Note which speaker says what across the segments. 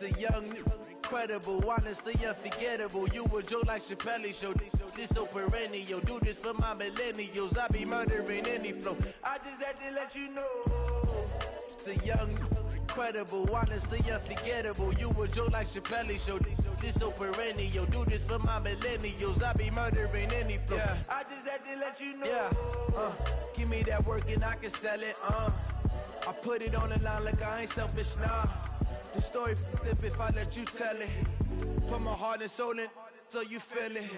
Speaker 1: The young, incredible, honestly unforgettable. You a joke like Chappelle Show. This so perennial. Do this for my millennials. I be murdering any flow. I just had to let you know. The young, incredible, honestly unforgettable. You a joke like Chappelle Show. This so perennial. Do this for my millennials. I be murdering any flow. Yeah. I just had to let you know. Yeah. Give me that work and I can sell it. I put it on the line like I ain't selfish, nah. The story flip if I let you tell it. Put my heart and soul in so you feel it.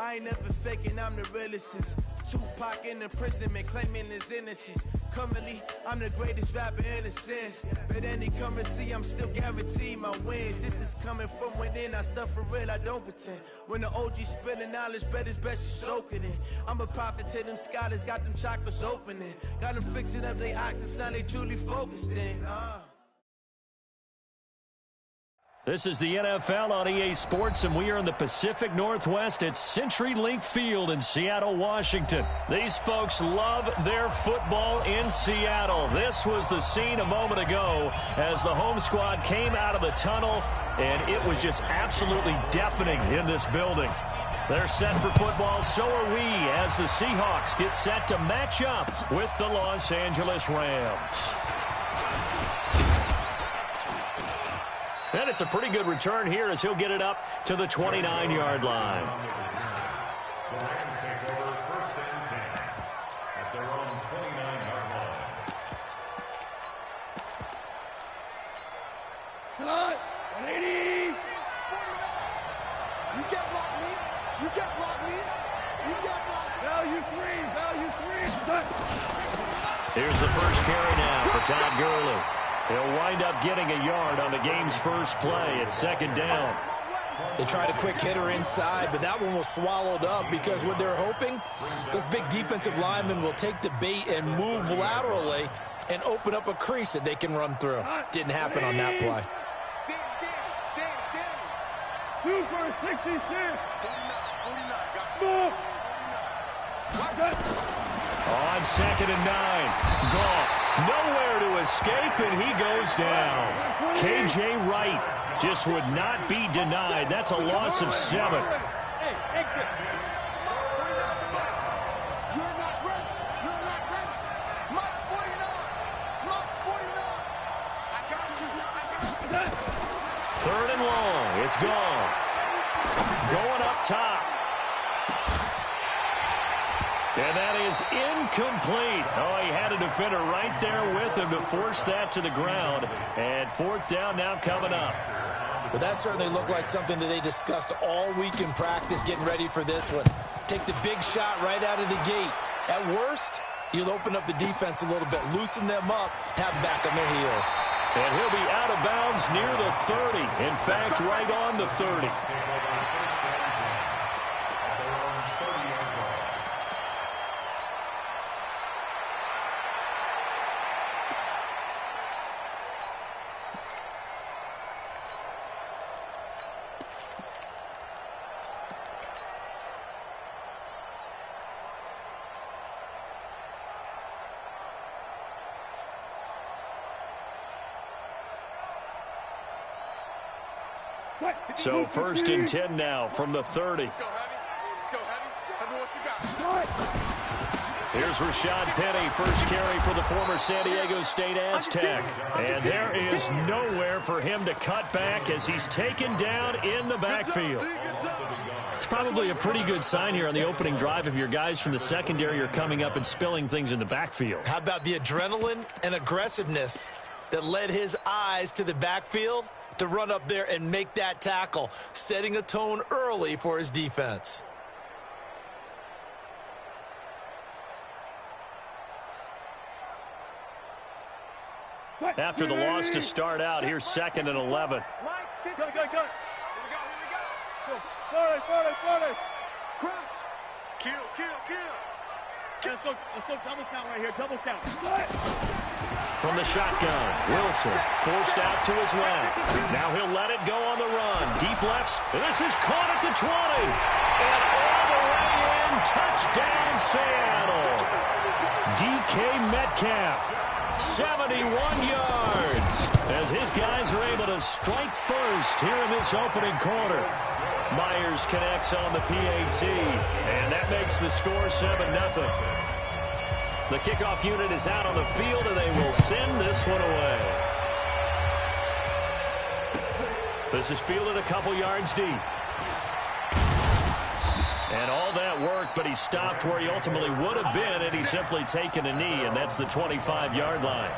Speaker 1: I ain't never faking, I'm the realest since Tupac in imprisonment, claiming his innocence. Currently, I'm the greatest rapper in a sense. But any currency, I'm still guaranteed my wins. This is coming from within, I stuff for real, I don't pretend. When the OG spilling knowledge, bet it's best you soak it in. I'm a prophet to them scholars, got them chakras opening. Got them fixing up they octaves, now they truly focused in.
Speaker 2: This is the NFL on EA Sports, and we are in the Pacific Northwest at CenturyLink Field in Seattle, Washington. These folks love their football in Seattle. This was the scene a moment ago as the home squad came out of the tunnel, and it was just absolutely deafening in this building. They're set for football, so are we, as the Seahawks get set to match up with the Los Angeles Rams. And it's a pretty good return here as he'll get it up to the 29-yard line.
Speaker 3: The Rams take over first and 10 at their own 29-yard line.
Speaker 4: Come on, 180. You get blocked, me. You get blocked, me. You get blocked. Value three.
Speaker 2: Here's the first carry now for Todd Gurley. He'll wind up getting a yard on the game's first play at second down.
Speaker 5: They tried a quick hitter inside, but that one was swallowed up because what they're hoping, those big defensive linemen will take the bait and move laterally and open up a crease that they can run through. Didn't happen on that play.
Speaker 4: 2 for 66. 49.
Speaker 2: On second and 9, Goff nowhere to escape, and he goes down. K.J. Wright just would not be denied. That's a loss of 7.
Speaker 4: Hey, exit. You're not ready. March 49. I got you.
Speaker 2: Third and long. It's gone. Going up top. And that is incomplete. Oh, he had a defender right there with him to force that to the ground. And fourth down now coming up.
Speaker 5: But that certainly looked like something that they discussed all week in practice, getting ready for this one. Take the big shot right out of the gate. At worst, you'll open up the defense a little bit, loosen them up, have them back on their heels.
Speaker 2: And he'll be out of bounds near the 30. In fact, right on the 30. So first and 10 now from the 30.
Speaker 4: Let's go, Heavy. Heavy, what you got?
Speaker 2: Here's Rashad Penny, first carry for the former San Diego State Aztec. And there is nowhere for him to cut back as he's taken down in the backfield. It's probably a pretty good sign here on the opening drive if your guys from the secondary are coming up and spilling things in the backfield.
Speaker 5: How about the adrenaline and aggressiveness that led his eyes to the backfield to run up there and make that tackle, setting a tone early for his defense.
Speaker 2: After the loss to start out, here's second and 11.
Speaker 4: Go. Here we go. 40. Crouch. Kill. Let's go double count right here. Double count.
Speaker 2: From the shotgun, Wilson forced out to his left. Now he'll let it go on the run. Deep left. This is caught at the 20. And all the way in. Touchdown, Seattle. DK Metcalf 71 yards as his guys are able to strike first here in this opening quarter. Myers connects on the PAT, and that makes the score 7-0. The kickoff unit is out on the field, and they will send this one away. This is fielded a couple yards deep. And all that work, but he stopped where he ultimately would have been had he simply taken a knee, and that's the 25-yard line.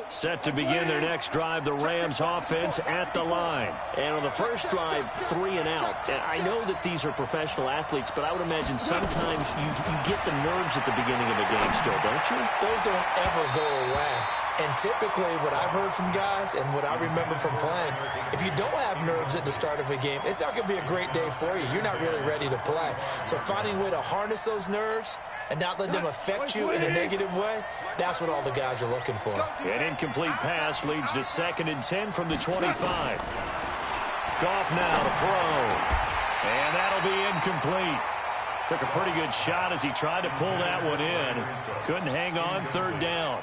Speaker 2: Set to begin their next drive, the Rams offense at the line.
Speaker 6: And on the first drive, 3 and out. I know that these are professional athletes, but I would imagine sometimes you get the nerves at the beginning of a game still, don't you?
Speaker 5: Those don't ever go away. And typically what I've heard from guys and what I remember from playing, if you don't have nerves at the start of a game, it's not going to be a great day for you. You're not really ready to play. So finding a way to harness those nerves and not let them affect you in a negative way, that's what all the guys are looking for.
Speaker 2: An incomplete pass leads to 2nd and 10 from the 25. Goff now to throw. And that'll be incomplete. Took a pretty good shot as he tried to pull that one in. Couldn't hang on 3rd down.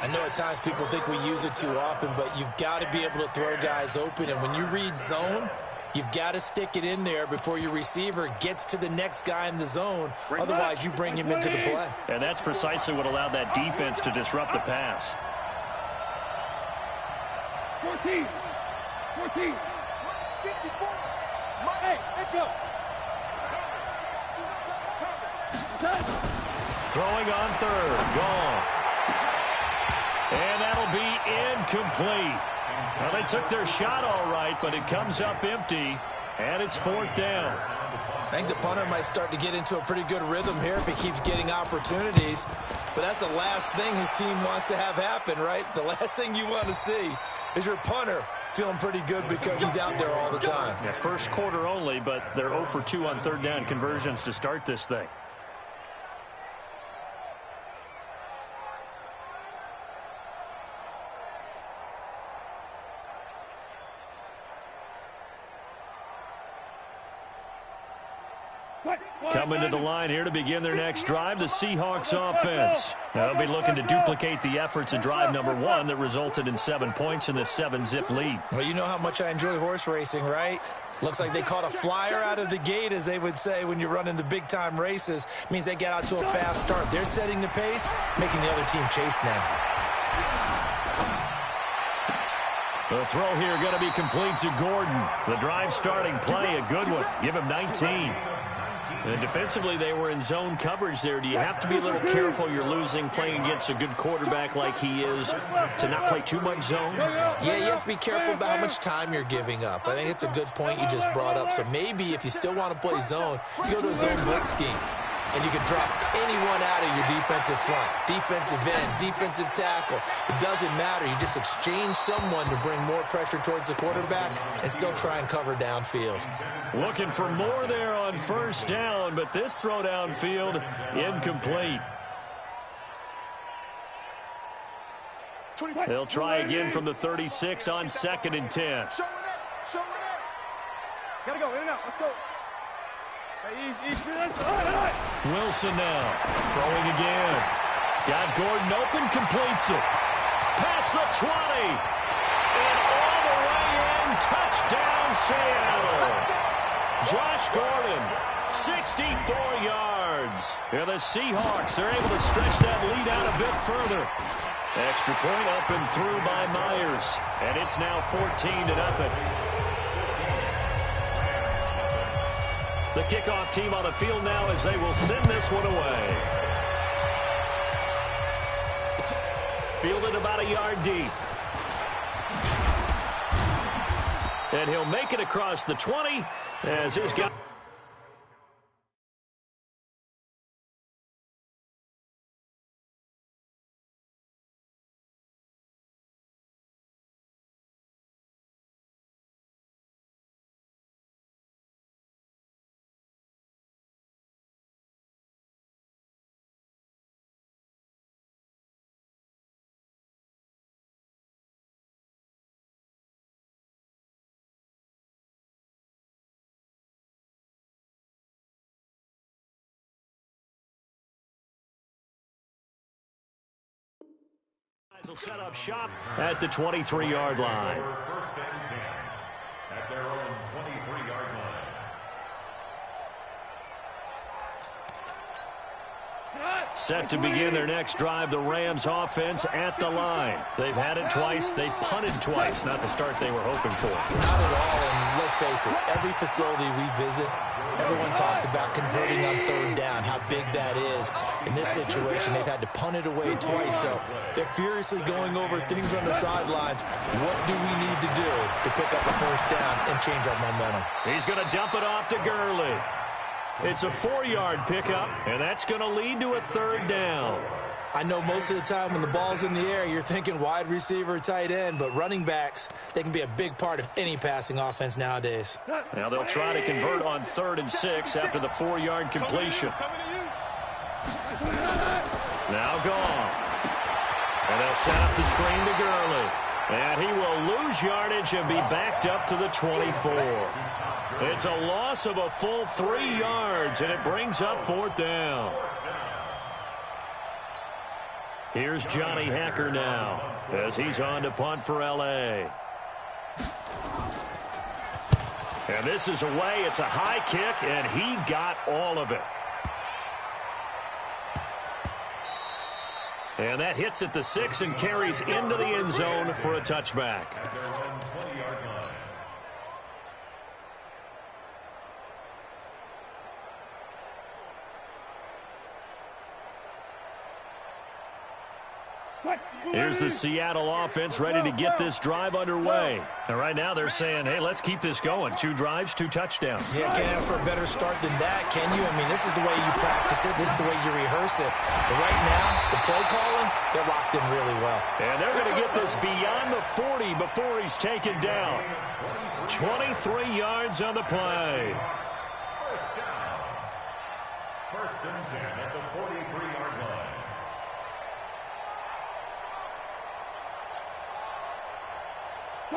Speaker 5: I know at times people think we use it too often, but you've got to be able to throw guys open. And when you read zone, you've got to stick it in there before your receiver gets to the next guy in the zone. Otherwise, you bring him into the play.
Speaker 2: And that's precisely what allowed that defense to disrupt the pass.
Speaker 4: 14. 54. Hey, let's go.
Speaker 2: Throwing on 3rd. Goff. And that'll be incomplete. Well, they took their shot all right, but it comes up empty, and it's 4th down.
Speaker 5: I think the punter might start to get into a pretty good rhythm here if he keeps getting opportunities. But that's the last thing his team wants to have happen, right? The last thing you want to see is your punter feeling pretty good because he's out there all the time.
Speaker 2: Yeah, first quarter only, but they're 0 for 2 on 3rd down conversions to start this thing. Coming to the line here to begin their next drive, the Seahawks offense. They'll be looking to duplicate the efforts of drive number 1 that resulted in 7 points in this 7-zip lead.
Speaker 5: Well, you know how much I enjoy horse racing, right? Looks like they caught a flyer out of the gate, as they would say when you're running the big-time races. Means they get out to a fast start. They're setting the pace, making the other team chase now.
Speaker 2: The throw here going to be complete to Gordon. The drive starting play, a good one. Give him 19. And defensively, they were in zone coverage there. Do you have to be a little careful you're losing playing against a good quarterback like he is to not play too much zone?
Speaker 5: Yeah, you have to be careful about how much time you're giving up. I think it's a good point you just brought up. So maybe if you still want to play zone, you go to a zone blitz scheme. And you can drop anyone out of your defensive front, defensive end, defensive tackle. It doesn't matter. You just exchange someone to bring more pressure towards the quarterback and still try and cover downfield.
Speaker 2: Looking for more there on 1st down, but this throw downfield incomplete. They'll try again from the 36 on 2nd and 10.
Speaker 4: Gotta go, in and out, let's go.
Speaker 2: Wilson now, throwing again. Got Gordon open, completes it. Past the 20. And all the way in, touchdown Seattle. Josh Gordon, 64 yards. And the Seahawks are able to stretch that lead out a bit further. Extra point up and through by Myers. And it's now 14-0. The kickoff team on the field now as they will send this one away. Fielded about a yard deep. And he'll make it across the 20 as his guy. will set up shop at the 23-yard line.
Speaker 3: First and 10 at their own 23-yard line.
Speaker 2: Set to begin their next drive, the Rams offense at the line. They've had it twice. They've punted twice. Not the start they were hoping for.
Speaker 5: Not at all, and let's face it, every facility we visit, everyone talks about converting on third down, how big that is. In this situation, they've had to punt it away twice, so they're furiously going over things on the sidelines. What do we need to do to pick up a first down and change our momentum?
Speaker 2: He's going to dump it off to Gurley. It's a 4-yard pickup, and that's going to lead to a third down.
Speaker 5: I know most of the time when the ball's in the air, you're thinking wide receiver, tight end, but running backs, they can be a big part of any passing offense nowadays.
Speaker 2: Now they'll try to convert on 3rd and 6 after the 4-yard completion. Now Goff. And they'll set up the screen to Gurley. And he will lose yardage and be backed up to the 24. It's a loss of a full 3 yards, and it brings up 4th down. Here's Johnny Hacker now as he's on to punt for L.A. And this is away. It's a high kick, and he got all of it. And that hits at the 6 and carries into the end zone for a touchback. Here's the Seattle offense ready to get this drive underway. And right now they're saying, hey, let's keep this going. 2 drives, 2 touchdowns.
Speaker 5: Yeah, can't ask for a better start than that, can you? I mean, this is the way you practice it. This is the way you rehearse it. But right now, the play calling, they're locked in really well.
Speaker 2: And they're going to get this beyond the 40 before he's taken down. 23 yards on the play.
Speaker 3: First down. First and 10 at the 43-yard line.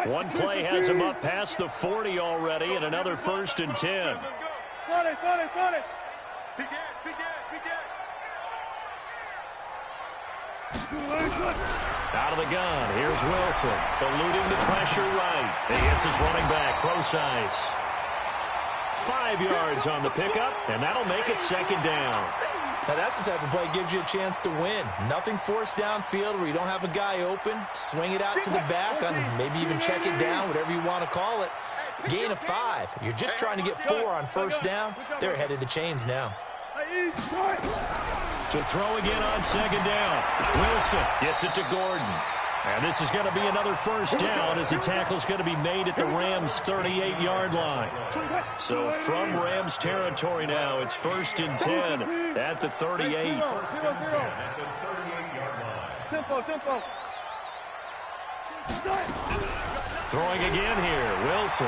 Speaker 2: One play has him up past the 40 already, and another 1st and 10. Out of the gun, here's Wilson, eluding the pressure right. He hits his running back, Procise. 5 yards on the pickup, and that'll make it 2nd down.
Speaker 5: Now, that's the type of play that gives you a chance to win. Nothing forced downfield where you don't have a guy open. Swing it out to the back, maybe even check it down, whatever you want to call it. Gain of 5. You're just trying to get 4 on first down. They're ahead of the chains now.
Speaker 2: To throw again on 2nd down. Wilson gets it to Gordon. And this is going to be another first down as the tackle's going to be made at the Rams' 38-yard line. So from Rams territory now, it's 1st and 10 at the 38.
Speaker 4: Tempo.
Speaker 2: Throwing again here, Wilson.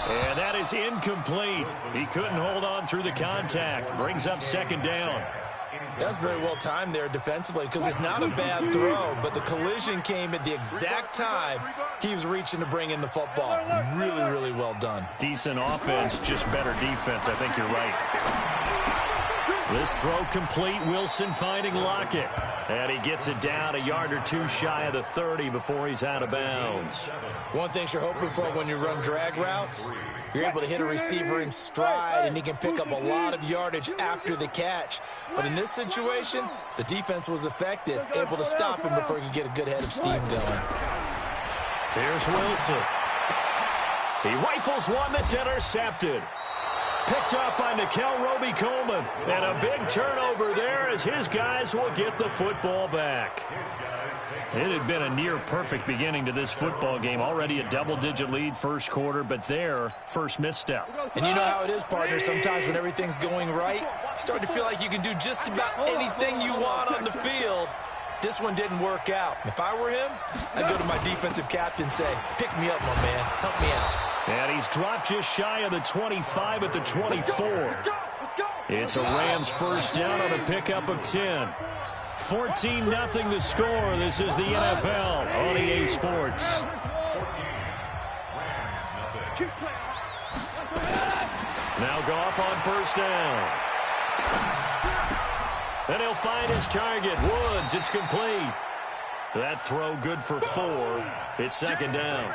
Speaker 2: And that is incomplete. He couldn't hold on through the contact. Brings up 2nd down.
Speaker 5: That's very well timed there defensively because it's not a bad throw, but the collision came at the exact time he was reaching to bring in the football. Really, really well done.
Speaker 2: Decent offense, just better defense. I think you're right. This throw complete. Wilson finding Lockett. And he gets it down a yard or 2 shy of the 30 before he's out of bounds.
Speaker 5: One thing you're hoping for when you run drag routes, you're able to hit a receiver in stride, and he can pick up a lot of yardage after the catch. But in this situation, the defense was effective, able to stop him before he could get a good head of steam going.
Speaker 2: Here's Wilson. He rifles one that's intercepted. Picked up by Nikel Roby-Coleman. And a big turnover there as his guys will get the football back. It had been a near-perfect beginning to this football game. Already a double-digit lead first quarter, but their first misstep.
Speaker 5: And you know how it is, partner. Sometimes when everything's going right, you start to feel like you can do just about anything you want on the field. This one didn't work out. If I were him, I'd go to my defensive captain and say, pick me up, my man. Help me out.
Speaker 2: And he's dropped just shy of the 25 at the 24. It's a Rams first down on a pickup of 10. 14-0 the score. This is the NFL on EA Sports. Now Goff on first down. And he'll find his target. Woods, it's complete. That throw good for 4. It's second down.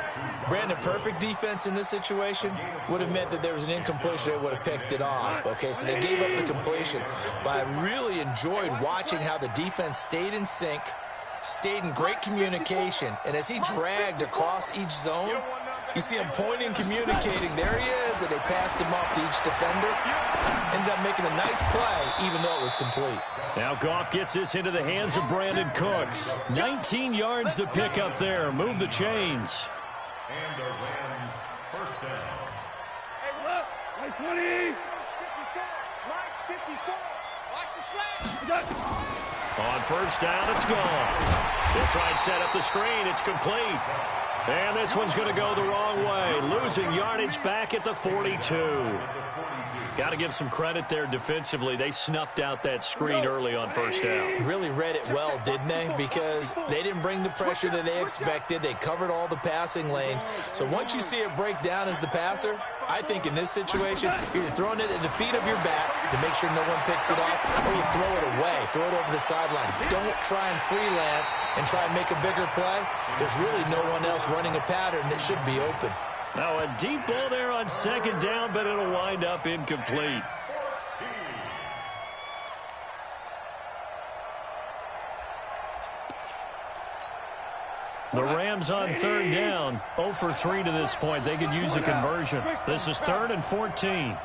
Speaker 5: Brandon, perfect defense in this situation would have meant that there was an incompletion. They would have picked it off. Okay, so they gave up the completion. But I really enjoyed watching how the defense stayed in sync, stayed in great communication. And as he dragged across each zone, you see him pointing, communicating. There he is, and they passed him off to each defender. Ended up making a nice play, even though it was complete.
Speaker 2: Now Goff gets this into the hands of Brandon Cooks. 19 yards to pick up there. Move the chains.
Speaker 3: And the Rams first down.
Speaker 4: Hey, look. Like 20. 54. Like 54. Watch the slant.
Speaker 2: On first down, it's gone. They'll try and set up the screen. It's complete. And this one's going to go the wrong way. Losing yardage back at the 42. Got to give some credit there defensively. They snuffed out that screen early on first down.
Speaker 5: Really read it well, didn't they? Because they didn't bring the pressure that they expected. They covered all the passing lanes. So once you see it break down as the passer, I think in this situation, you're throwing it at the feet of your back to make sure no one picks it off, or you throw it away, throw it over the sideline. Don't try and freelance and try and make a bigger play. There's really no one else running a pattern that should be open.
Speaker 2: Now a deep ball there on second down, but it'll wind up incomplete. The Rams on third down, 0 for 3 to this point. They could use a conversion. This is 3rd and 14.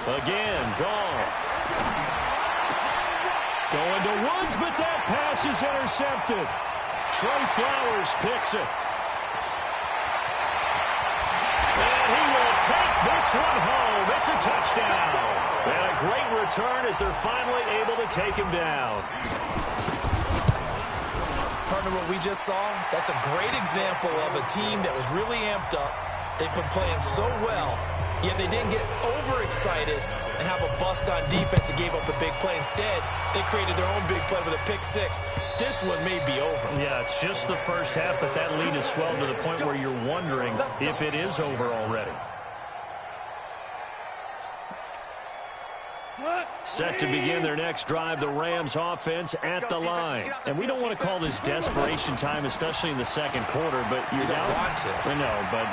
Speaker 2: Again, Goff. Going to Woods, but that pass is intercepted. Trey Flowers picks it. And he will take this one home. It's a touchdown. And a great return as they're finally able to take him down.
Speaker 5: Partner, what we just saw, that's a great example of a team that was really amped up. They've been playing so well, yet they didn't get overexcited and have a bust on defense and gave up a big play. Instead, they created their own big play with a pick six. This one may be over.
Speaker 2: Yeah, it's just the first half, but that lead has swelled to the point where you're wondering if it is over already. Set to begin their next drive, the Rams offense at the line. And we don't want to call this desperation time, especially in the second quarter, but you're down.
Speaker 5: Want to.
Speaker 2: I know, but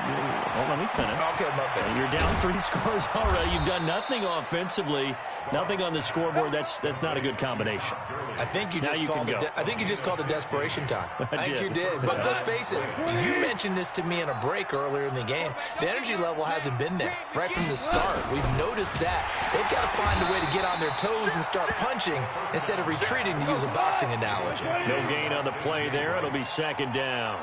Speaker 2: let me finish.
Speaker 5: Okay, my bad.
Speaker 2: You're down 3 scores already. You've done nothing offensively, nothing on the scoreboard. That's not a good combination.
Speaker 5: I think you just called it desperation time. I think you did. But let's face it, you mentioned this to me in a break earlier in the game. The energy level hasn't been there right from the start. We've noticed that. They've got to find a way to get on their toes and start punching instead of retreating, to use a boxing analogy.
Speaker 2: No gain on the play there. It'll be second down.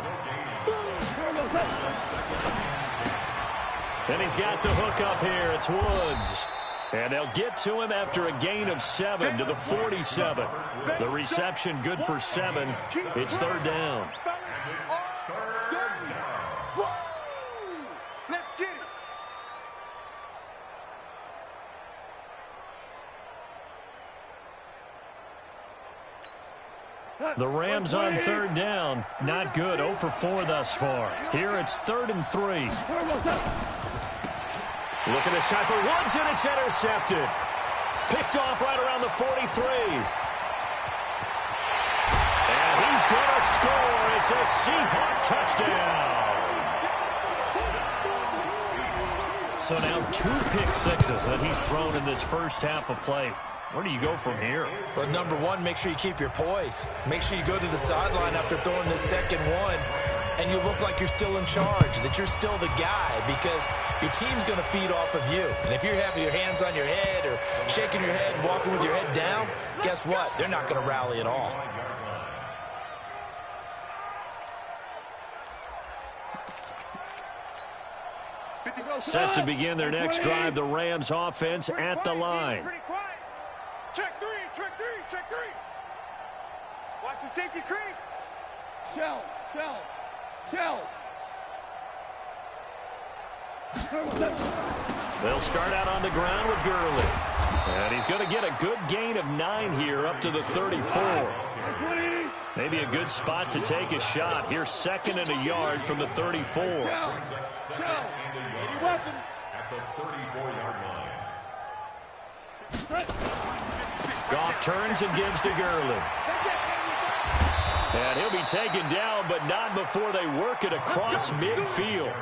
Speaker 2: And he's got the hook up here. It's Woods. And they'll get to him after a gain of 7 to the 47. The reception good for 7. It's third down. The Rams on third down. Not good. 0 for 4 thus far. Here it's 3rd and 3. Look at this time for Woods, and it's intercepted. Picked off right around the 43. And he's going to score. It's a Seahawk touchdown. So now 2 pick sixes that he's thrown in this first half of play. Where do you go from here?
Speaker 5: Well, number one, make sure you keep your poise. Make sure you go to the sideline after throwing this second one, and you look like you're still in charge, that you're still the guy, because your team's going to feed off of you. And if you're having your hands on your head or shaking your head and walking with your head down, guess what? They're not going to rally at all.
Speaker 2: Set to begin their next drive, the Rams offense at the line.
Speaker 4: Check three, check three, check three. Watch the safety creep. Shell.
Speaker 2: They'll start out on the ground with Gurley. And he's going to get a good gain of 9 here up to the 34. Maybe a good spot to take a shot. Here's 2nd and a yard from the 34.
Speaker 3: At the 34-yard line.
Speaker 2: Goff turns and gives to Gurley. And he'll be taken down, but not before they work it across midfield.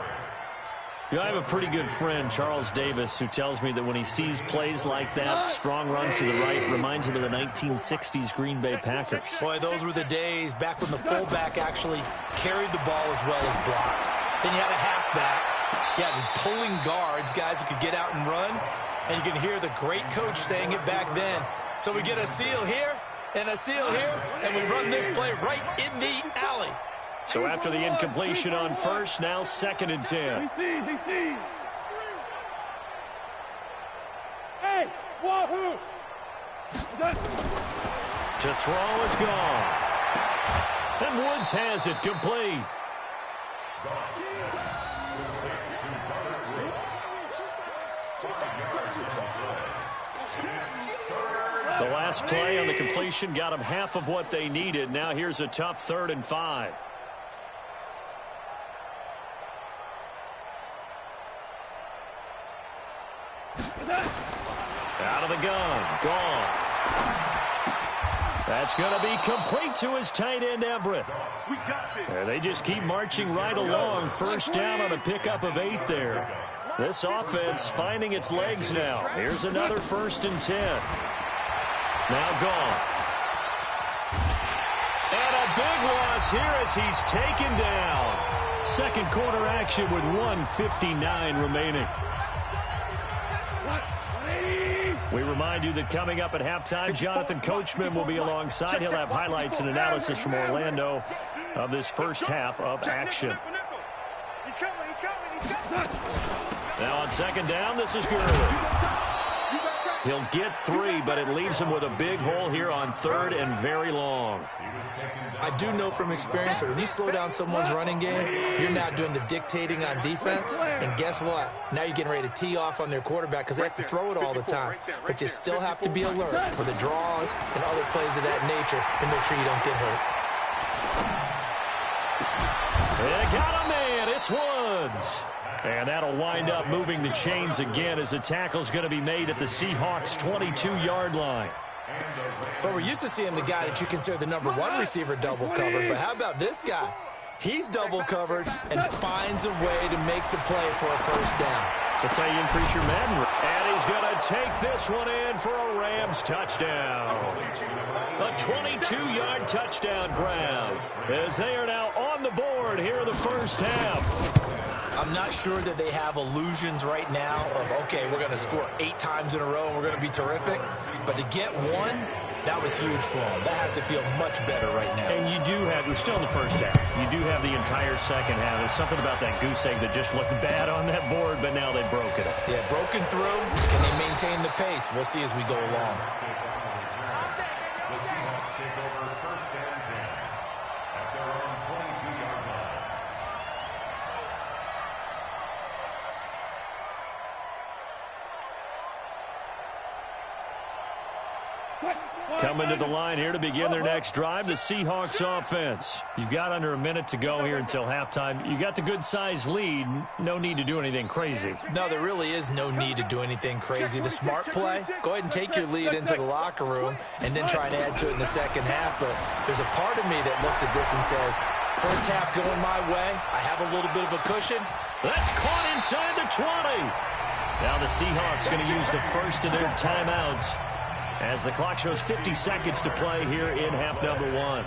Speaker 2: You know, I have a pretty good friend, Charles Davis, who tells me that when he sees plays like that, strong runs to the right, reminds him of the 1960s Green Bay Packers.
Speaker 5: Boy, those were the days back when the fullback actually carried the ball as well as blocked. Then you had a halfback. You had pulling guards, guys who could get out and run. And you can hear the great coach saying it back then. So we get a seal here and a seal here, and we run this play right in the alley.
Speaker 2: So after the incompletion on first, now 2nd and 10.
Speaker 4: Hey, wahoo!
Speaker 2: To throw is Goff. And Woods has it complete. The last play on the completion got them half of what they needed. Now here's a tough 3rd and 5. Out of the gun. Goff. That's going to be complete to his tight end, Everett. They just keep marching right along. First down on a pickup of 8 there. This offense finding its legs now. Here's another 1st and 10. Now Goff. And a big loss here as he's taken down. Second quarter action with 1:59 remaining. We remind you that coming up at halftime, Jonathan Coachman will be alongside. He'll have highlights and analysis from Orlando of this first half of action. Now on 2nd down, this is Gurley. He'll get 3, but it leaves him with a big hole here on 3rd and very long.
Speaker 5: I do know from experience that when you slow down someone's running game, you're not doing the dictating on defense. And guess what? Now you're getting ready to tee off on their quarterback because they have to throw it all the time. But you still have to be alert for the draws and other plays of that nature to make sure you don't get hurt.
Speaker 2: They got a man. It's Woods. And that'll wind up moving the chains again as the tackle's going to be made at the Seahawks' 22-yard line.
Speaker 5: But we're used to seeing the guy that you consider the #1 receiver double covered. But how about this guy? He's double covered and finds a way to make the play for a first down.
Speaker 2: That's how you increase your Madden. And he's going to take this one in for a Rams touchdown. A 22-yard touchdown grab as they are now on the board here in the first half.
Speaker 5: I'm not sure that they have illusions right now of, okay, we're going to score 8 times in a row and we're going to be terrific. But to get 1, that was huge for them. That has to feel much better right now.
Speaker 2: And you do have, we're still in the first half. You do have the entire second half. There's something about that goose egg that just looked bad on that board, but now they've broken it.
Speaker 5: Yeah, broken through. Can they maintain the pace? We'll see as we go along.
Speaker 3: The Seahawks take over 1st and 10 at their own 22-yard line.
Speaker 2: Coming to the line here to begin their next drive, the Seahawks offense. You've got under a minute to go here until halftime. You got the good-sized lead. No need to do anything crazy.
Speaker 5: No, there really is no need to do anything crazy. The smart play, go ahead and take your lead into the locker room and then try and add to it in the second half. But there's a part of me that looks at this and says, first half going my way. I have a little bit of a cushion.
Speaker 2: That's caught inside the 20. Now the Seahawks going to use the first of their timeouts as the clock shows 50 seconds to play here in half number 1.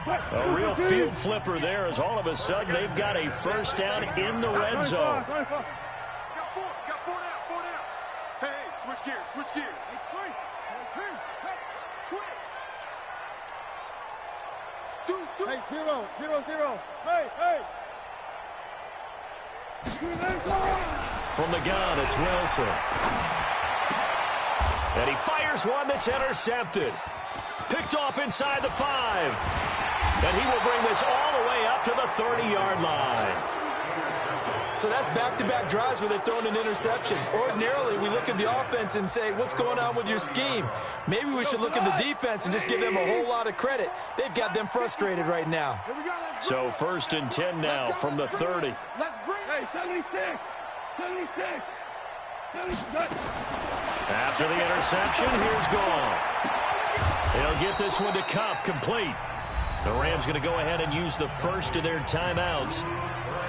Speaker 2: A real field flipper there as all of a sudden they've got a first down in the red zone.
Speaker 4: Got 4 down. Hey, switch gears. Hey, 0. Hey.
Speaker 2: From the gun, it's Wilson. And he fires one that's intercepted. Picked off inside the 5. And he will bring this all the way up to the 30-yard line.
Speaker 5: So that's back-to-back drives where they're throwing an interception. Ordinarily, we look at the offense and say, what's going on with your scheme? Maybe we should look at the defense and just give them a whole lot of credit. They've got them frustrated right now.
Speaker 2: So 1st and 10 now from the 30.
Speaker 4: Let's bring it. Hey, 76.
Speaker 2: After the interception, here's Goff. They'll get this one to Kupp, complete. The Rams going to go ahead and use the first of their timeouts,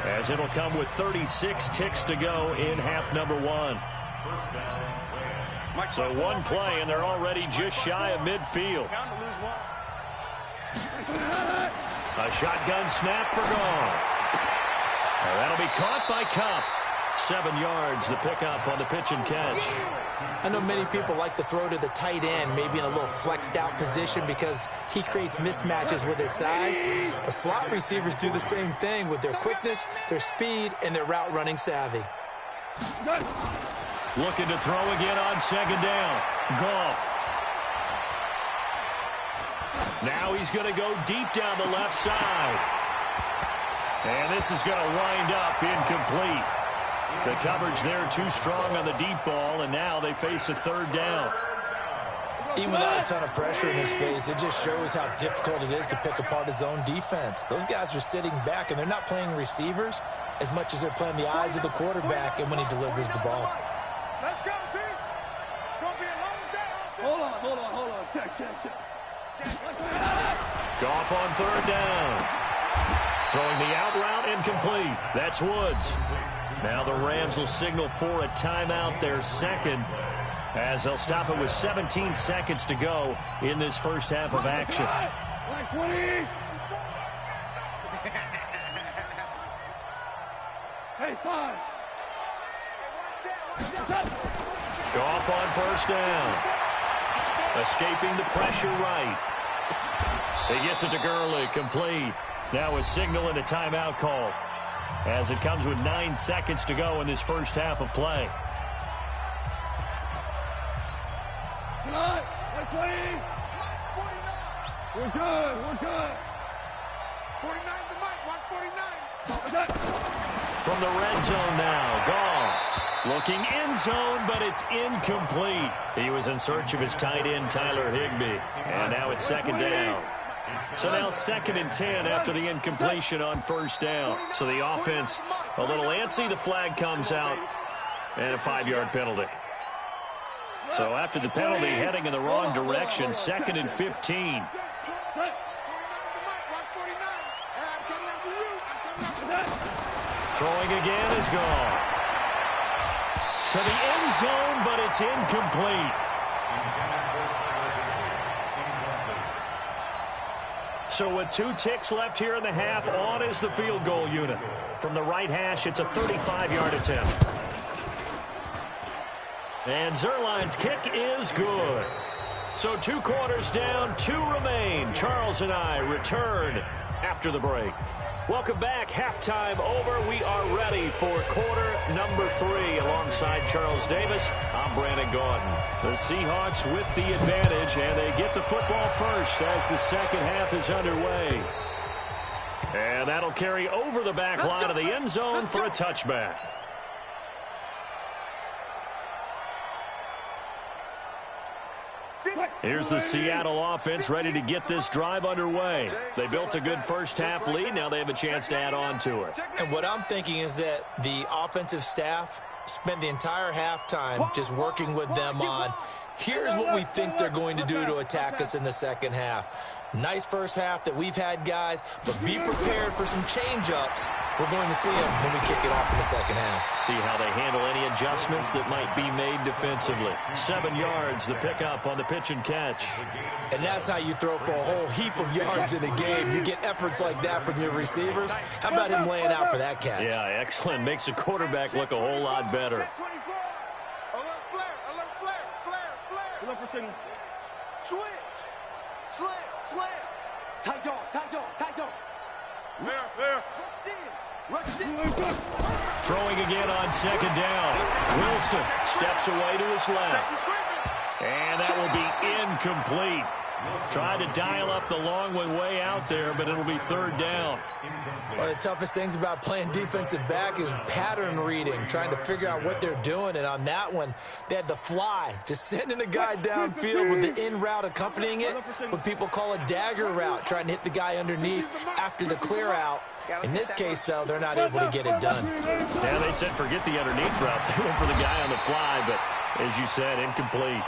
Speaker 2: as it'll come with 36 ticks to go in half number one. So one play, and they're already just shy of midfield. A shotgun snap for Goff. That'll be caught by Kupp. 7 yards, the pickup on the pitch and catch.
Speaker 5: I know many people like to throw to the tight end, maybe in a little flexed out position because he creates mismatches with his size. The slot receivers do the same thing with their quickness, their speed, and their route running savvy.
Speaker 2: Looking to throw again on second down. Goff. Now he's going to go deep down the left side. And this is going to wind up incomplete. The coverage there too strong on the deep ball, and now they face a third down.
Speaker 5: Even without a ton of pressure in his face, it just shows how difficult it is to pick apart his own defense. Those guys are sitting back, and they're not playing receivers as much as they're playing the eyes of the quarterback and when he delivers the ball.
Speaker 4: Let's go, team. Gonna be a long day. Hold on. Check.
Speaker 2: Goff on third down. Throwing the out route incomplete. That's Woods. Now the Rams will signal for a timeout, their second, as they'll stop it with 17 seconds to go in this first half of action.
Speaker 4: Like 20. Hey, 5.
Speaker 2: Goff on first down. Escaping the pressure right. He gets it to Gurley, complete. Now a signal and a timeout call, as it comes with 9 seconds to go in this first half of play.
Speaker 4: We're good. 49 the mic. Watch 49.
Speaker 2: From the red zone now, Goff. Looking end zone, but it's incomplete. He was in search of his tight end, Tyler Higbee. And now it's second down. So now 2nd and 10 after the incompletion on first down. So the offense a little antsy. The flag comes out, and a 5-yard penalty. So after the penalty, heading in the wrong direction, 2nd and 15. Throwing again is Goff. To the end zone, but it's incomplete. So with 2 ticks left here in the half, on is the field goal unit. From the right hash, it's a 35-yard attempt. And Zuerlein's kick is good. So 2 quarters down, 2 remain. Charles and I return after the break. Welcome back. Halftime over. We are ready for quarter number 3. Alongside Charles Davis, I'm Brandon Gaudin. The Seahawks with the advantage, and they get the football first as the second half is underway. And that'll carry over the back line of the end zone for a touchback. Here's the Seattle offense ready to get this drive underway. They built a good first half lead. Now they have a chance to add on to it.
Speaker 5: And what I'm thinking is that the offensive staff spent the entire halftime just working with them on, here's what we think they're going to do to attack us in the second half. Nice first half that we've had, guys, but be prepared for some change-ups. We're going to see them when we kick it off in the second half.
Speaker 2: See how they handle any adjustments that might be made defensively. 7 yards, the pickup on the pitch and catch.
Speaker 5: And that's how you throw for a whole heap of yards in a game. You get efforts like that from your receivers. How about him laying out for that catch?
Speaker 2: Yeah, excellent. Makes the quarterback look a whole lot better.
Speaker 4: Alert flare. Look for signals. Switch. Slam. Tight dog. There. Rush in.
Speaker 2: Throwing again on second down. Wilson steps away to his left. And that will be incomplete. Tried to dial up the long one way out there, but it'll be third down.
Speaker 5: One of the toughest things about playing defensive back is pattern reading, trying to figure out what they're doing. And on that one, they had the fly, just sending a guy downfield with the in route accompanying it, what people call a dagger route, trying to hit the guy underneath after the clear out. In this case, though, they're not able to get it done.
Speaker 2: Yeah, they said forget the underneath route. They went for the guy on the fly, but as you said, incomplete.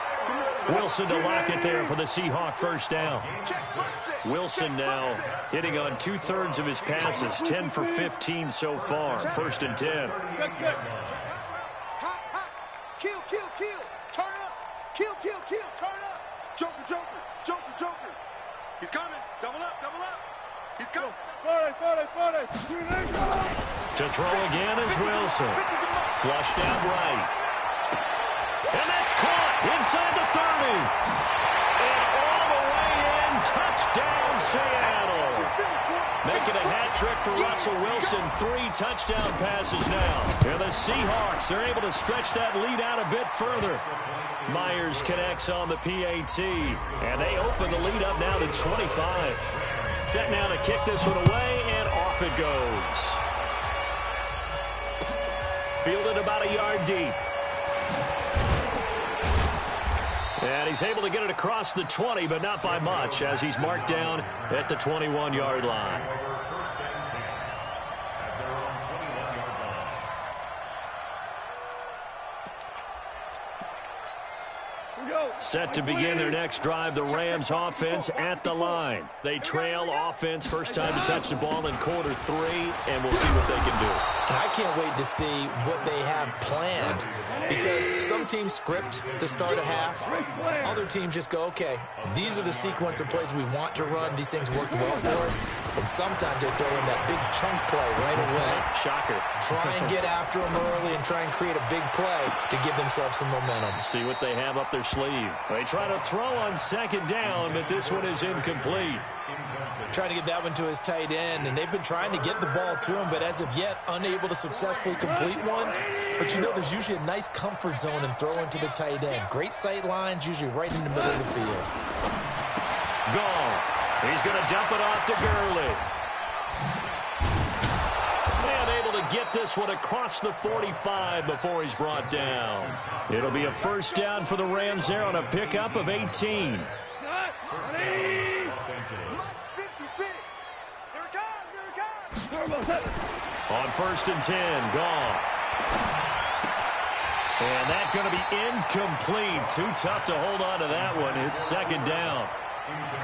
Speaker 2: Wilson to lock it there for the Seahawk first down. Wilson now hitting on 2/3 of his passes, 10 for 15 so far. First and 10.
Speaker 4: Kill, kill, kill. Turn up. Kill, kill, kill. Turn up. Joker, Joker, Joker, Joker. He's coming. Double up, double up. He's coming. 40.
Speaker 2: To throw again is Wilson. Flushed out right. And that's caught inside the 30. And all the way in, touchdown Seattle. Making a hat trick for Russell Wilson. 3 touchdown passes now. And the Seahawks are able to stretch that lead out a bit further. Myers connects on the PAT. And they open the lead up now to 25. Set now to kick this one away, and off it goes. Fielded about a yard deep. And he's able to get it across the 20, but not by much, as he's marked down at the 21-yard line. Set to begin their next drive, the Rams offense at the line. They trail offense, first time to touch the ball in quarter 3, and we'll see what they can do.
Speaker 5: And I can't wait to see what they have planned, because some teams script to start a half. Other teams just go, okay, these are the sequence of plays we want to run. These things worked well for us. And sometimes they throw in that big chunk play right away.
Speaker 2: Shocker.
Speaker 5: Try and get after them early and try and create a big play to give themselves some momentum.
Speaker 2: See what they have up their sleeve. They try to throw on second down, but this one is incomplete.
Speaker 5: Trying to get that one to his tight end, and they've been trying to get the ball to him, but as of yet, unable to successfully complete one. But you know, there's usually a nice comfort zone in throwing to the tight end. Great sight lines, usually right in the middle of the field.
Speaker 2: Goff. He's going to dump it off to Gurley. And able to get this one across the 45 before he's brought down. It'll be a first down for the Rams there on a pickup of 18. On first and 10, Goff. And that's going to be incomplete. Too tough to hold on to that one. It's second down.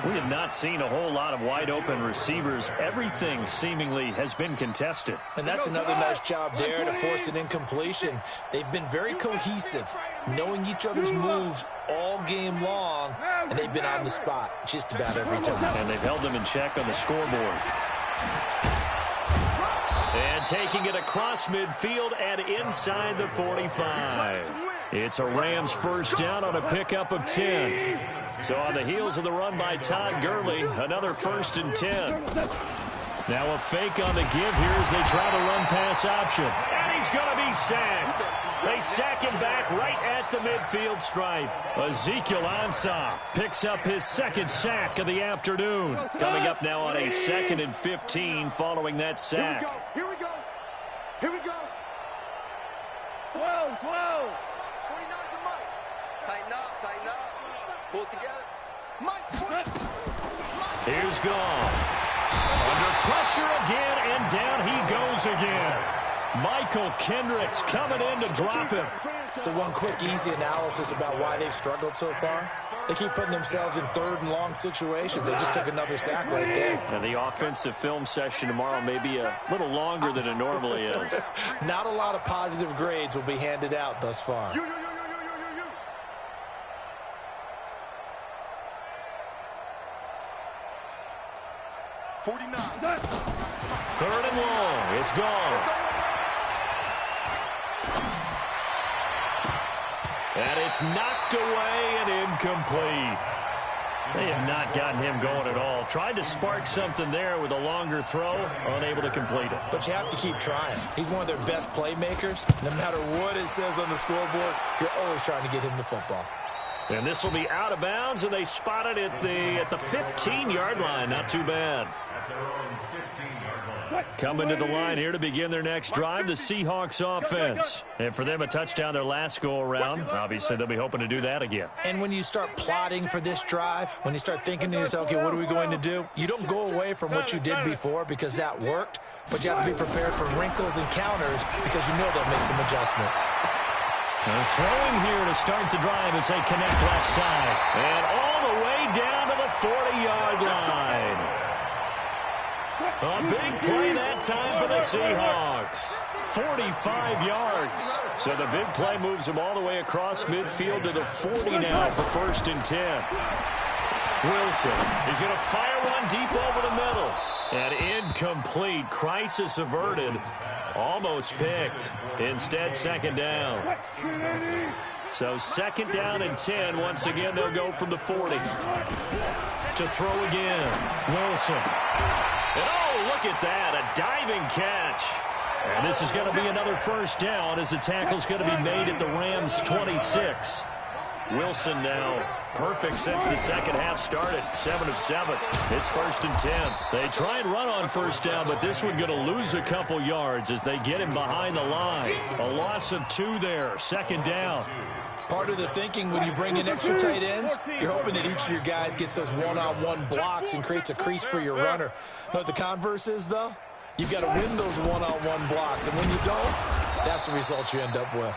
Speaker 2: We have not seen a whole lot of wide-open receivers. Everything seemingly has been contested.
Speaker 5: And that's another nice job there to force an incompletion. They've been very cohesive, knowing each other's moves all game long, and they've been on the spot just about every time.
Speaker 2: And they've held them in check on the scoreboard. And taking it across midfield and inside the 45. It's a Rams first down on a pickup of 10. So on the heels of the run by Todd Gurley, another first and 10. Now a fake on the give here as they try the run-pass option. And he's going to be sacked. They sack him back right at the midfield stripe. Ezekiel Ansah picks up his second sack of the afternoon. Coming up now on a 2nd and 15 following that sack.
Speaker 4: Here we go. Here we go. 12. 49 to Mike. Tighten up. Pull it together. Mike.
Speaker 2: Here's Goff. Under pressure again, and down he goes again. Michael Kendricks coming in to drop him.
Speaker 5: So one quick, easy analysis about why they've struggled so far. They keep putting themselves in 3rd and long situations. They just took another sack right there.
Speaker 2: And the offensive film session tomorrow may be a little longer than it normally is.
Speaker 5: Not a lot of positive grades will be handed out thus far.
Speaker 4: 49.
Speaker 2: 3rd and long. It's gone. And it's knocked away and incomplete. They have not gotten him going at all. Tried to spark something there with a longer throw, unable to complete it.
Speaker 5: But you have to keep trying. He's one of their best playmakers. No matter what it says on the scoreboard, you're always trying to get him the football.
Speaker 2: And this will be out of bounds, and they spot it at the 15-yard line. Not too bad. Coming to the line here to begin their next drive, the Seahawks offense. And for them, a touchdown their last go-around. Obviously, they'll be hoping to do that again.
Speaker 5: And when you start plotting for this drive, when you start thinking to yourself, okay, what are we going to do? You don't go away from what you did before because that worked, but you have to be prepared for wrinkles and counters because you know they'll make some adjustments.
Speaker 2: They're throwing here to start the drive as they connect left side. And all the way down to the 40-yard line. A big play that time for the Seahawks. 45 yards. So the big play moves them all the way across midfield to the 40 now for 1st and 10. Wilson is going to fire one deep over the middle. And incomplete. Crisis averted. Almost picked. Instead, 2nd down. So 2nd down and 10. Once again, they'll go from the 40. To throw again. Wilson. And oh, look at that, a diving catch. And this is going to be another 1st down as the tackle's going to be made at the Rams' 26. Wilson now perfect since the second half started, 7 of 7. It's 1st and 10. They try and run on 1st down, but this one going to lose a couple yards as they get him behind the line. A loss of 2 there, 2nd down.
Speaker 5: Part of the thinking when you bring in extra tight ends, you're hoping that each of your guys gets those one-on-one blocks and creates a crease for your runner. Know what the converse is, though? You've got to win those one-on-one blocks, and when you don't, that's the result you end up with.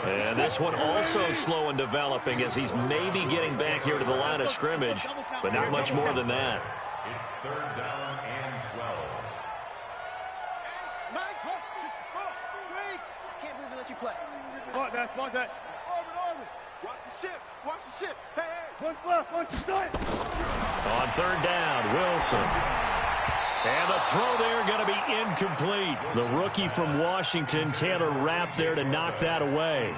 Speaker 2: And this one also slow in developing as he's maybe getting back here to the line of scrimmage, but not much more than that.
Speaker 3: It's 3rd down and 12.
Speaker 4: I can't believe they let you play. Block that. Armin. Watch the ship. Hey. One left, one side.
Speaker 2: On 3rd down, Wilson. And the throw there going to be incomplete. The rookie from Washington, Taylor Rapp, there to knock that away.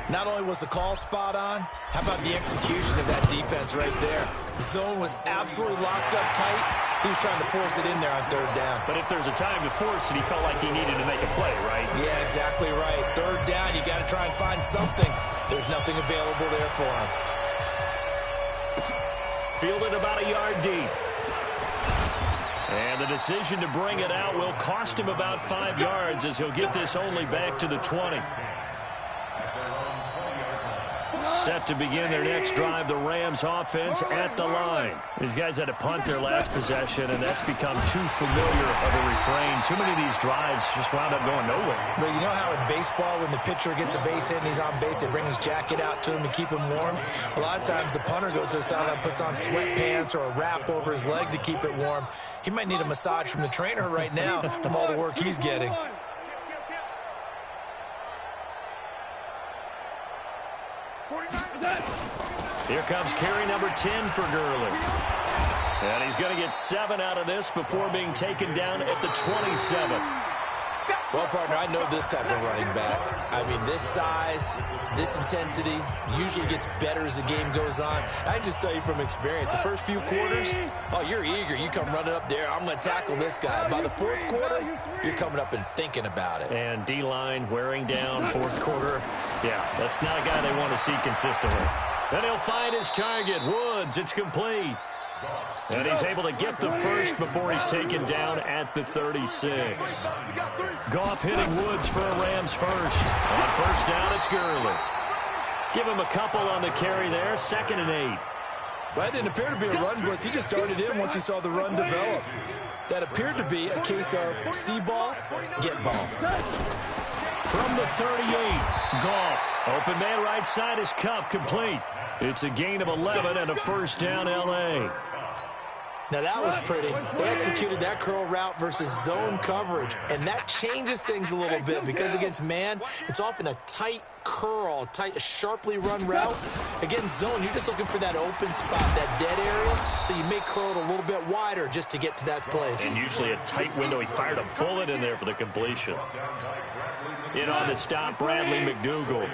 Speaker 5: Not only was the call spot on, how about the execution of that defense right there? The zone was absolutely locked up tight. He was trying to force it in there on 3rd down.
Speaker 2: But if there's a time to force it, he felt like he needed to make a play, right?
Speaker 5: Yeah, exactly right. 3rd down, you got to try and find something. There's nothing available there for him.
Speaker 2: Fielded about a yard deep. And the decision to bring it out will cost him about 5 yards as he'll get this only back to the 20. Set to begin their next drive, the Rams offense at the line. These guys had to punt their last possession, and that's become too familiar of a refrain. Too many of these drives just wound up going nowhere.
Speaker 5: But you know how in baseball, when the pitcher gets a base hit and he's on base, they bring his jacket out to him to keep him warm? A lot of times the punter goes to the sideline and puts on sweatpants or a wrap over his leg to keep it warm. He might need a massage from the trainer right now from all the work he's getting.
Speaker 2: Here comes carry number 10 for Gurley. And he's going to get 7 out of this before being taken down at the 27.
Speaker 5: Well, partner, I know this type of running back. I mean, this size, this intensity usually gets better as the game goes on. I can just tell you from experience, the first few quarters, oh, you're eager. You come running up there, I'm going to tackle this guy. By the 4th quarter, you're coming up and thinking about it.
Speaker 2: And D-line wearing down 4th quarter. Yeah, that's not a guy they want to see consistently. Then he'll find his target, Woods. It's complete. And he's able to get the first before he's taken down at the 36. Goff hitting Woods for a Rams first. On 1st down, it's Gurley. Give him a couple on the carry there, 2nd and 8.
Speaker 5: Well, that didn't appear to be a run blitz. He just darted in once he saw the run develop. That appeared to be a case of see ball, get ball.
Speaker 2: From the 38, Goff. Open man right side is Kupp, complete. It's a gain of 11 and a 1st down, L.A.
Speaker 5: Now, that was pretty. They executed that curl route versus zone coverage, and that changes things a little bit because against man, it's often a tight curl, tight, sharply run route. Against zone, you're just looking for that open spot, that dead area, so you may curl it a little bit wider just to get to that place.
Speaker 2: And usually a tight window. He fired a bullet in there for the completion. In on the stop, Bradley McDougald.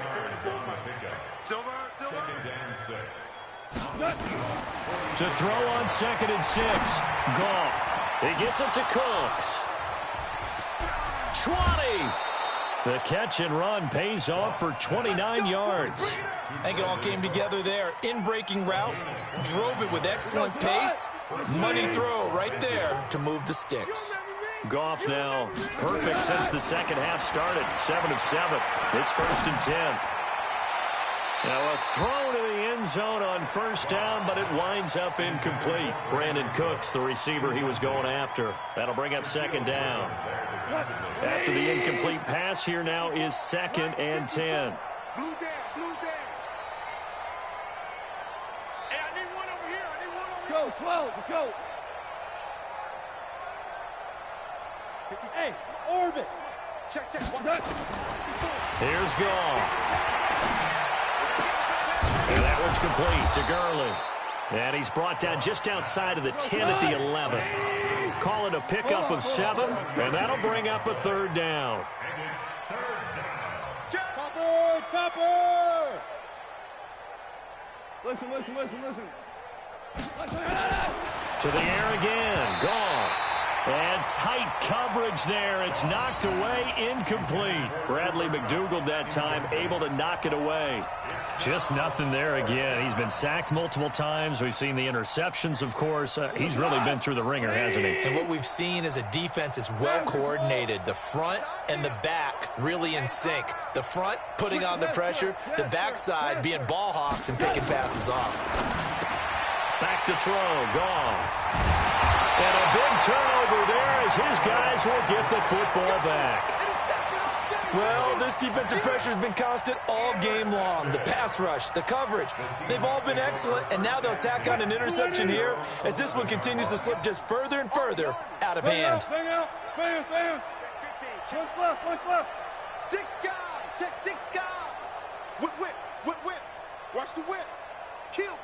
Speaker 2: To throw on 2nd and 6. Goff. He gets it to Cooks. 20. The catch and run pays off for 29 yards.
Speaker 5: I think it all came together there. In-breaking route, drove it with excellent pace. Money throw right there to move the sticks.
Speaker 2: Goff now perfect since the second half started. 7 of 7. It's 1st and 10. Now a throw to the end zone on first down, but it winds up incomplete. Brandon Cooks, the receiver he was going after. That'll bring up 2nd down. After the incomplete pass, here now is 2nd and 10.
Speaker 4: Blue down. Hey, I need one over here. Go, slow, go. Hey, orbit. Check.
Speaker 2: Here's Goff. And that one's complete to Gurley. And he's brought down just outside of the 10 at the 11. Call it a pickup of 7, and that'll bring up a 3rd down.
Speaker 4: Chopper! Listen.
Speaker 2: To the air again. Goff. And tight coverage there. It's knocked away, incomplete. Bradley McDougald that time able to knock it away. Just nothing there again. He's been sacked multiple times. We've seen the interceptions, of course. He's really been through the ringer, hasn't he?
Speaker 5: And what we've seen is a defense that's well coordinated. The front and the back really in sync. The front putting on the pressure, the backside being ball hawks and picking passes off.
Speaker 2: Back to throw. Goff. And a big turnover there as his guys will get the football back.
Speaker 5: Well, this defensive pressure has been constant all game long. The pass rush, the coverage, they've all been excellent, and now they'll tack on an interception here as this one continues to slip just further and further out of hand.
Speaker 4: Bang out. One left. 6 guys. Check 6 guys. Whip. Watch the whip. Kill.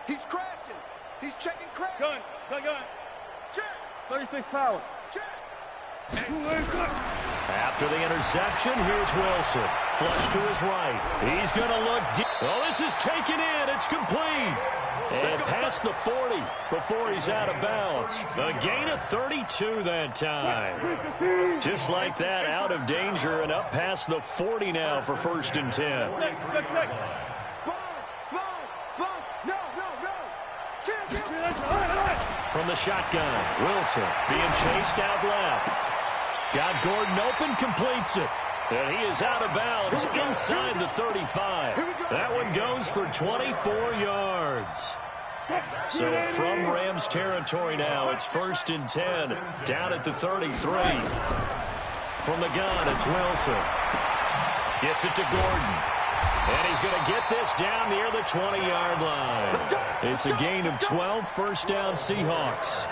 Speaker 4: He's crashing. He's checking crash. Gun. Check. 36 power. Check.
Speaker 2: After the interception, here's Wilson. Flush to his right. He's going to look deep. Well, this is taken in. It's complete. And past the 40 before he's out of bounds. A gain of 32 that time. Just like that, out of danger and up past the 40 now for 1st and 10. From the shotgun, Wilson being chased out left. Got Gordon open, completes it. And he is out of bounds inside the 35. That one goes for 24 yards. So from Rams territory now, it's 1st and 10. Down at the 33. From the gun, it's Wilson. Gets it to Gordon. And he's going to get this down near the 20-yard line. It's a gain of 12, 1st down Seahawks.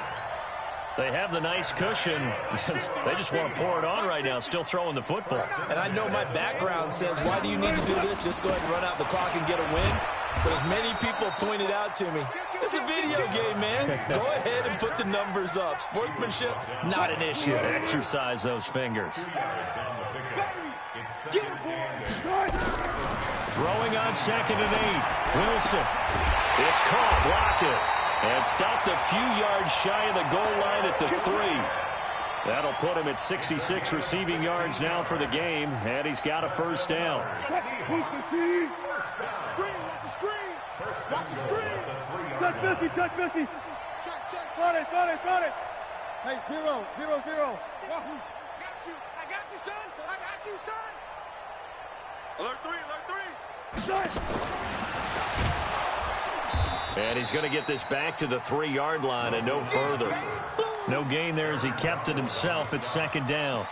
Speaker 2: They have the nice cushion. They just want to pour it on right now, still throwing the football.
Speaker 5: And I know my background says, why do you need to do this? Just go ahead and run out the clock and get a win. But as many people pointed out to me, it's a video game, man. Go ahead and put the numbers up. Sportsmanship, not an issue.
Speaker 2: Exercise those fingers. Throwing on 2nd and 8. Wilson. It's caught. Block it. And stopped a few yards shy of the goal line at the 3. That'll put him at 66 receiving yards now for the game. And he's got a 1st down.
Speaker 4: Watch the screen. Check 50. Got it. Hey, 0. I got you, son. Alert 3.
Speaker 2: And he's going to get this back to the 3-yard line and no further. No gain there as he kept it himself at 2nd down.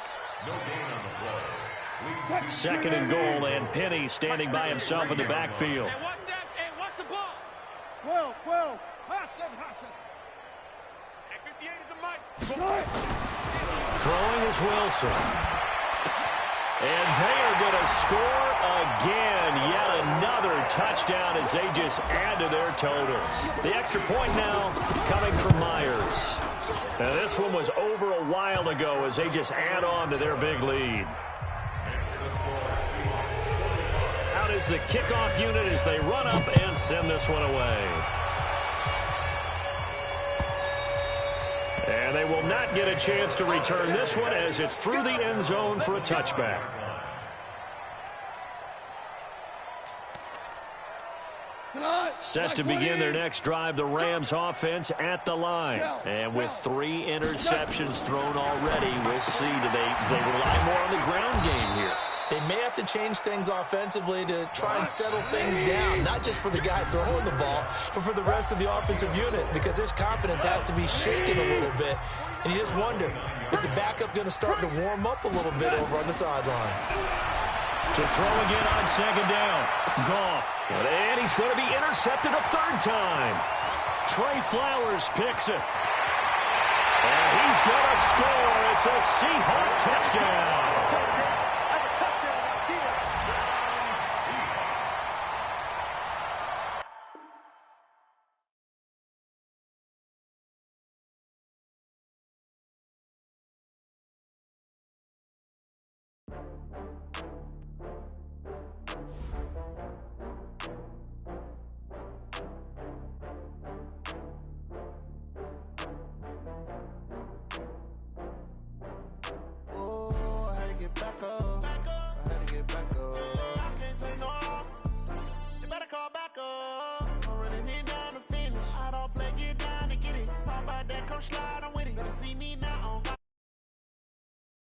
Speaker 2: 2nd and goal, and Penny standing by himself in the backfield.
Speaker 4: Hey, what's that? Hey, what's the ball? 12. Hot 7. Hey, 58 is a mic.
Speaker 2: Throwing is Wilson. And they are going to score again. Yet another touchdown as they just add to their totals. The extra point now coming from Myers. Now this one was over a while ago as they just add on to their big lead. Out is the kickoff unit as they run up and send this one away. And They will not get a chance to return this one as it's through the end zone for a touchback. Set to begin their next drive, the Rams offense at the line. And with 3 interceptions thrown already, we'll see. Do they rely more on the ground game here?
Speaker 5: They may have to change things offensively to try and settle things down, not just for the guy throwing the ball, but for the rest of the offensive unit, because his confidence has to be shaken a little bit. And you just wonder, is the backup going to start to warm up a little bit over on the sideline?
Speaker 2: To throw again on second down. Goff. And he's going to be intercepted a 3rd time. Trey Flowers picks it. And he's going to score. It's a Seahawk touchdown.